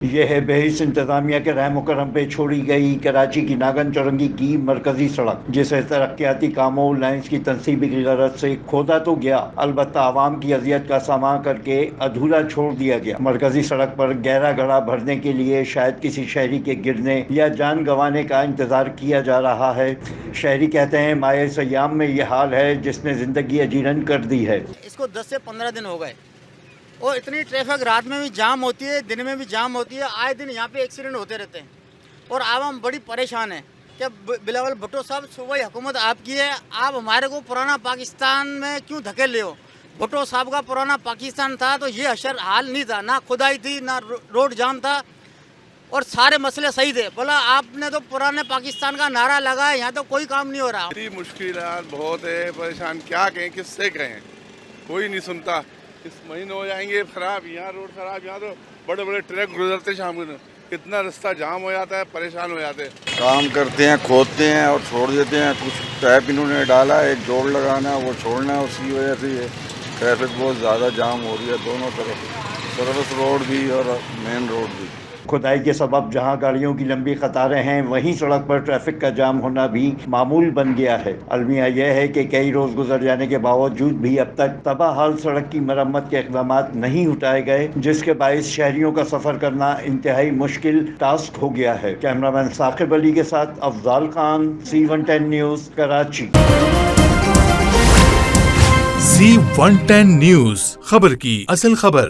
یہ ہے بحث انتظامیہ کے رحم و کرم پہ چھوڑی گئی کراچی کی ناگن چورنگی کی مرکزی سڑک، جسے ترقیاتی کاموں لائنز کی تنصیبی کی غرض سے کھودا تو گیا، البتہ عوام کی اذیت کا سامنا کر کے ادھورا چھوڑ دیا گیا۔ مرکزی سڑک پر گہرا گڑھا بھرنے کے لیے شاید کسی شہری کے گرنے یا جان گنوانے کا انتظار کیا جا رہا ہے۔ شہری کہتے ہیں مائع سیام میں یہ حال ہے جس نے زندگی اجیرن کر دی ہے۔ اس کو 10 سے 15 دن ہو گئے اور اتنی ٹریفک رات میں بھی جام ہوتی ہے، دن میں بھی جام ہوتی ہے، آئے دن یہاں پہ ایکسیڈنٹ ہوتے رہتے ہیں اور عوام بڑی پریشان ہے کہ بلاول بھٹو صاحب صوبائی حکومت آپ کی ہے، آپ ہمارے کو پرانا پاکستان میں کیوں دھکیل لے ہو؟ بھٹو صاحب کا پرانا پاکستان تھا تو یہ اشر حال نہیں تھا، نہ کھدائی تھی نہ روڈ جام تھا اور سارے مسئلے صحیح تھے۔ بولا آپ نے تو پرانے پاکستان کا نعرہ لگا ہے، یہاں تو کوئی کام نہیں ہو رہا۔ مشکلات بہت ہے، پریشان کیا کہیں، کس سے کہیں، کوئی نہیں سنتا۔ اس مہینے ہو جائیں گے خراب، یہاں روڈ خراب، یہاں تو بڑے بڑے ٹرک گزرتے شام کو، کتنا رستہ جام ہو جاتا ہے، پریشان ہو جاتے ہیں۔ کام کرتے ہیں، کھودتے ہیں اور چھوڑ دیتے ہیں، کچھ پیپ انہوں نے ڈالا ہے، ایک جوڑ لگانا ہے وہ چھوڑنا ہے، اس کی وجہ سے یہ ٹریفک بہت زیادہ جام ہو رہی ہے دونوں طرف، سروس روڈ بھی اور مین روڈ بھی۔ کھدائی کے سبب جہاں گاڑیوں کی لمبی قطاریں ہیں، وہیں سڑک پر ٹریفک کا جام ہونا بھی معمول بن گیا ہے۔ المیہ یہ ہے کہ کئی روز گزر جانے کے باوجود بھی اب تک تباہ حال سڑک کی مرمت کے اقدامات نہیں اٹھائے گئے، جس کے باعث شہریوں کا سفر کرنا انتہائی مشکل ٹاسک ہو گیا ہے۔ کیمرہ مین ثاقب علی کے ساتھ Afzal Khan, C110 news, Karachi. C110 news, خبر کی اصل خبر۔